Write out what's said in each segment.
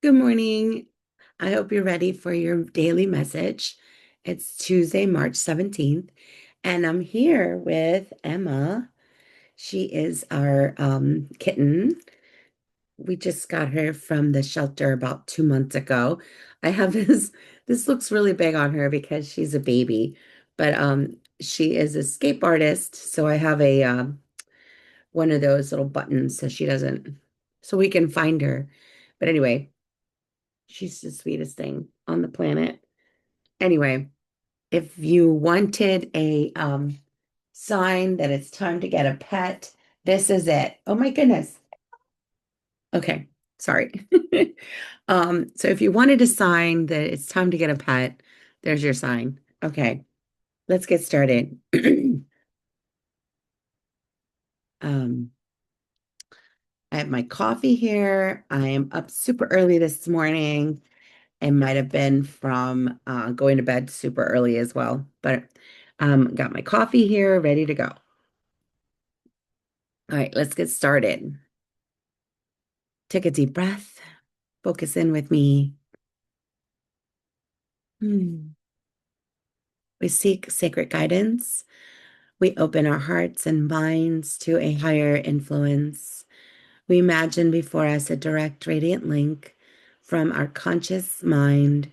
Good morning. I hope you're ready for your daily message. It's Tuesday, March 17th, and I'm here with Emma. She is our kitten. We just got her from the shelter about 2 months ago. I have this looks really big on her because she's a baby, but she is a escape artist, so I have a one of those little buttons so she doesn't, so we can find her. But anyway, she's the sweetest thing on the planet. Anyway, if you wanted a sign that it's time to get a pet, this is it. Oh my goodness. Okay, sorry. So if you wanted a sign that it's time to get a pet, there's your sign. Okay, let's get started. Um, I have my coffee here. I am up super early this morning. It might have been from going to bed super early as well, but got my coffee here, ready to go. All right, let's get started. Take a deep breath, focus in with me. Hmm. We seek sacred guidance. We open our hearts and minds to a higher influence. We imagine before us a direct radiant link from our conscious mind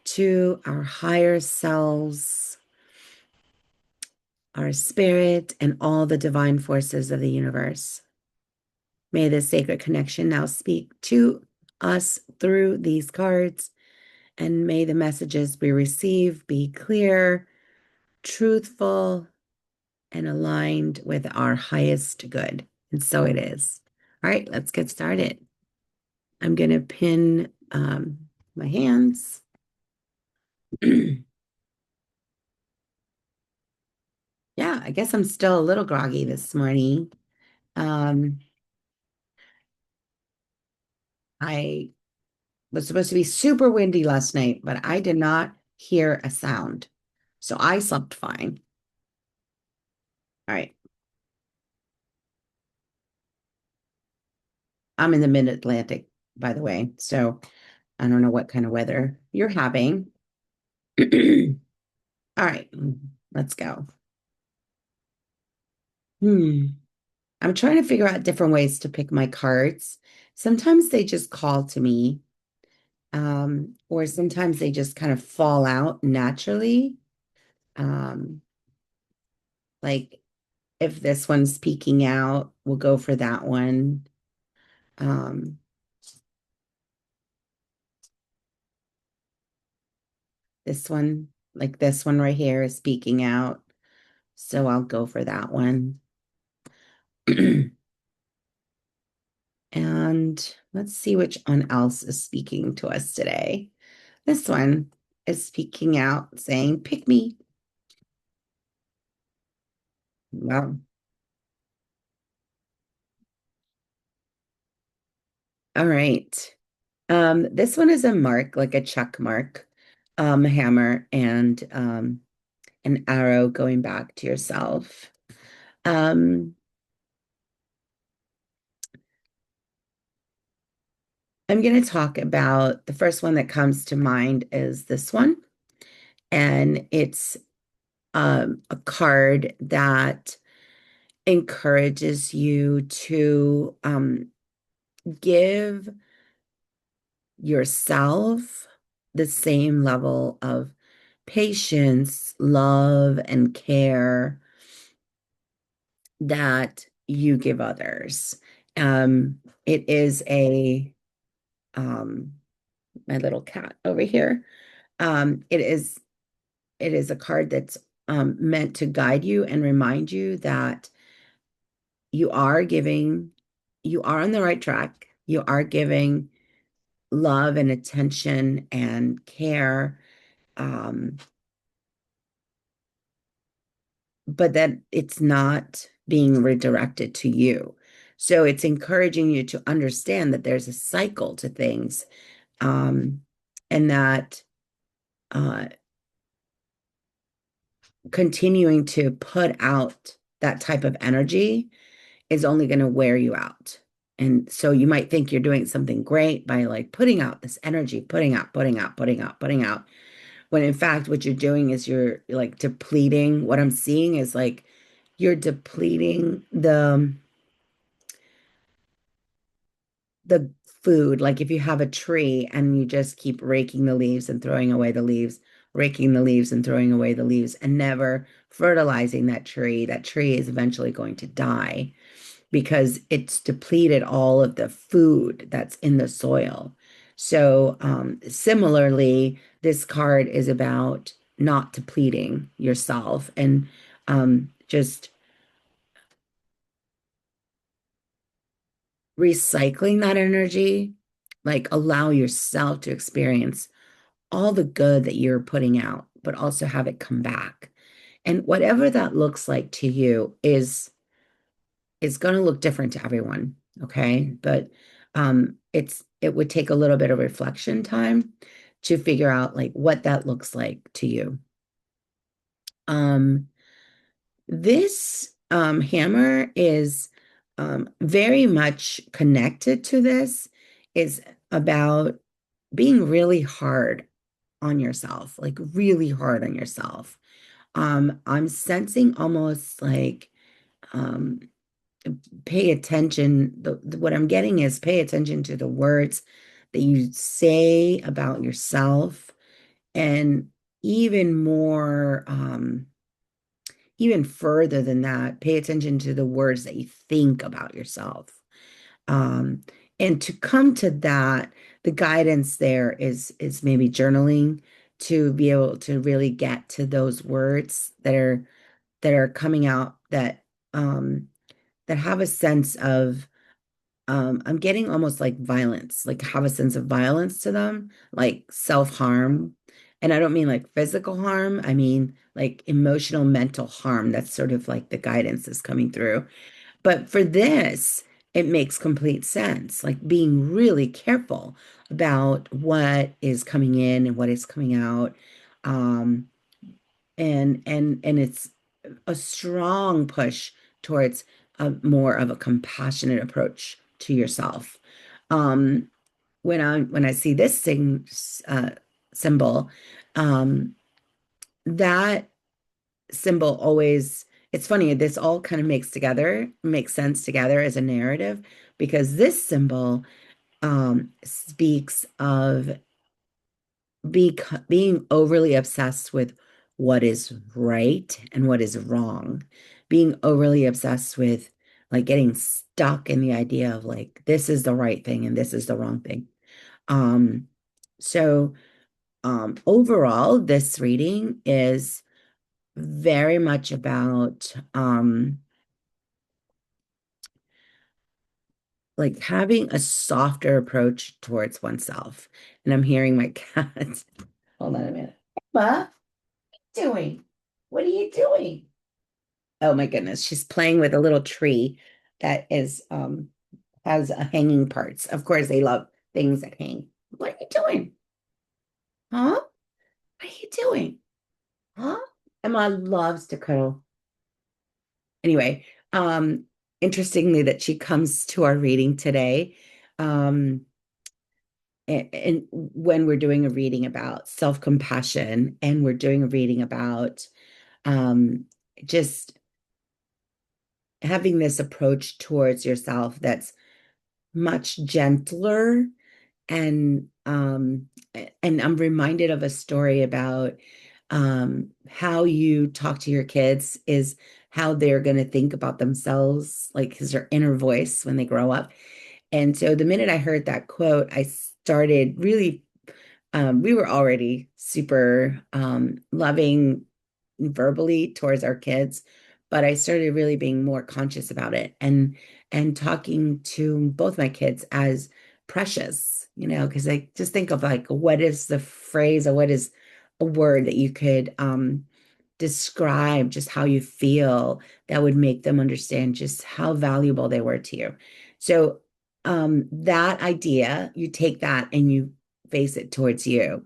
to our higher selves, our spirit, and all the divine forces of the universe. May this sacred connection now speak to us through these cards, and may the messages we receive be clear, truthful, and aligned with our highest good. And so it is. All right, let's get started. I'm going to pin my hands. Yeah, I guess I'm still a little groggy this morning. Um, I was supposed to be super windy last night, but I did not hear a sound. So I slept fine. All right. I'm in the mid-Atlantic, by the way. So I don't know what kind of weather you're having. All right, let's go. Hmm. I'm trying to figure out different ways to pick my cards. Sometimes they just call to me, or sometimes they just kind of fall out naturally. Um, like if this one's peeking out, we'll go for that one. Um, this one, like this one right here is peeking out. So I'll go for that one. And let's see which one else is speaking to us today. This one is speaking out saying, pick me. Well, all right. This one is a mark, like a check mark, a hammer, and an arrow going back to yourself. Um, I'm going to talk about the first one that comes to mind is this one, and it's a card that encourages you to give yourself the same level of patience, love, and care that you give others. It is a um, my little cat over here. It is a card that's meant to guide you and remind you that you are giving, you are on the right track. You are giving love and attention and care, um, but that it's not being redirected to you. So it's encouraging you to understand that there's a cycle to things, um, and that uh, continuing to put out that type of energy is only going to wear you out. And so you might think you're doing something great by like putting out this energy, putting out, putting out, putting out, putting out. When in fact, what you're doing is you're like depleting. What I'm seeing is like you're depleting the food. Like if you have a tree and you just keep raking the leaves and throwing away the leaves, raking the leaves and throwing away the leaves, and never fertilizing that tree is eventually going to die because it's depleted all of the food that's in the soil. So, similarly, this card is about not depleting yourself and just recycling that energy, like allow yourself to experience all the good that you're putting out, but also have it come back. And whatever that looks like to you is going to look different to everyone, okay? But it would take a little bit of reflection time to figure out like what that looks like to you. Um, this hammer is very much connected to this, is about being really hard on yourself, like really hard on yourself. I'm sensing almost like um, pay attention. What I'm getting is pay attention to the words that you say about yourself, and even more, even further than that, pay attention to the words that you think about yourself. Um, and to come to that, the guidance there is maybe journaling to be able to really get to those words that are coming out that have a sense of I'm getting almost like violence, like have a sense of violence to them, like self-harm. And I don't mean like physical harm, I mean like emotional, mental harm. That's sort of like the guidance that's coming through. But for this, it makes complete sense, like being really careful about what is coming in and what is coming out. Um, and it's a strong push towards a more of a compassionate approach to yourself. Um, when I see this symbol, um, that symbol always, it's funny, this all kind of makes sense together as a narrative because this symbol speaks of being overly obsessed with what is right and what is wrong, being overly obsessed with like getting stuck in the idea of like this is the right thing and this is the wrong thing. Um, so overall, this reading is very much about like having a softer approach towards oneself. And I'm hearing my cat. Hold on a minute. Emma, what are you doing? What are you doing? Oh my goodness, she's playing with a little tree that is has a hanging parts. Of course, they love things that hang. What are you doing? Huh? What are you doing? Huh? Emma loves to cuddle. Anyway, interestingly that she comes to our reading today. Um, and when we're doing a reading about self-compassion and we're doing a reading about um just having this approach towards yourself that's much gentler and and I'm reminded of a story about how you talk to your kids is how they're going to think about themselves, like his their inner voice when they grow up. And so the minute I heard that quote, I started really we were already super loving verbally towards our kids, but I started really being more conscious about it and talking to both my kids as precious, you know, because I just think of like what is the phrase or what is a word that you could describe just how you feel that would make them understand just how valuable they were to you. So that idea, you take that and you face it towards you.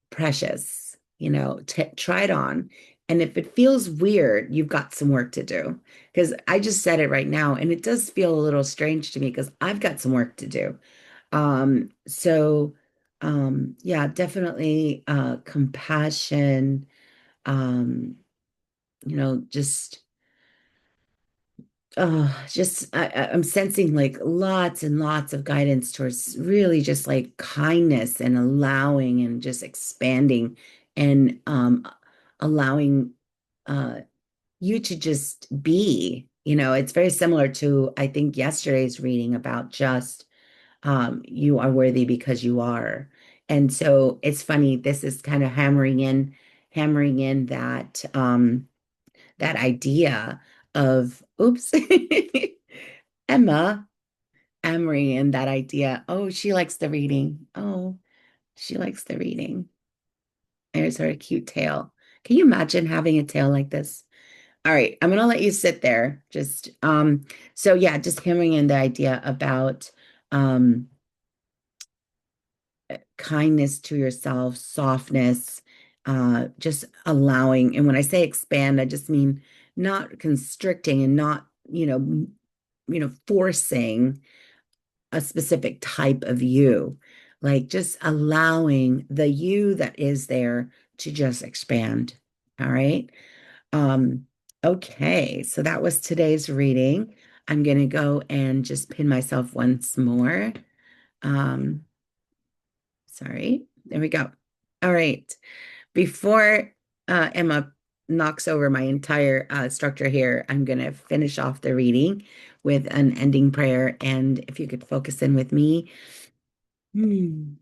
Precious, you know, try it on And if it feels weird, you've got some work to do. Because I just said it right now, and it does feel a little strange to me because I've got some work to do. So yeah, definitely compassion, just I'm sensing like lots and lots of guidance towards really just like kindness and allowing and just expanding and allowing uh you to just be. It's very similar to I think yesterday's reading about just you are worthy because you are. And so it's funny, this is kind of hammering in that idea of, oops, Emma, hammering in that idea. Oh, she likes the reading. Oh, she likes the reading. There's her cute tail. Can you imagine having a tail like this? All right, I'm gonna let you sit there. So yeah, just hammering in the idea about um kindness to yourself, softness, just allowing. And when I say expand, I just mean not constricting and not, forcing a specific type of you, like just allowing the you that is there to just expand. All right. Um, okay, so that was today's reading. I'm gonna go and just pin myself once more. Um, Sorry. There we go. All right. Before Emma knocks over my entire structure here, I'm going to finish off the reading with an ending prayer. And if you could focus in with me. Hmm.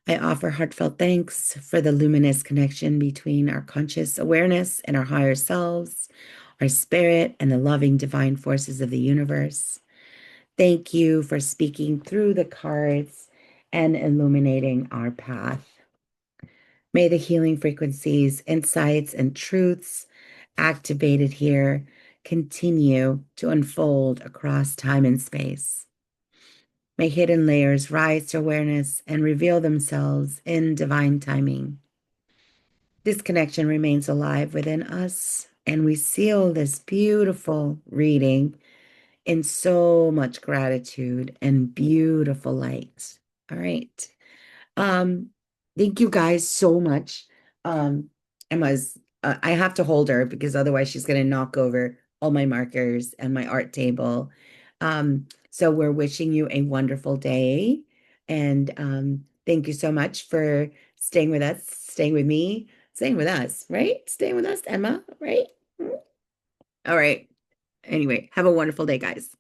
I offer heartfelt thanks for the luminous connection between our conscious awareness and our higher selves, our spirit, and the loving divine forces of the universe. Thank you for speaking through the cards and illuminating our path. May the healing frequencies, insights, and truths activated here continue to unfold across time and space. May hidden layers rise to awareness and reveal themselves in divine timing. This connection remains alive within us, and we seal this beautiful reading in so much gratitude and beautiful light. All right. Um, Thank you guys so much. Emma's, I have to hold her because otherwise she's going to knock over all my markers and my art table. So we're wishing you a wonderful day. And thank you so much for staying with us, staying with me, staying with us, right? Staying with us, Emma, right? All right. Anyway, have a wonderful day, guys.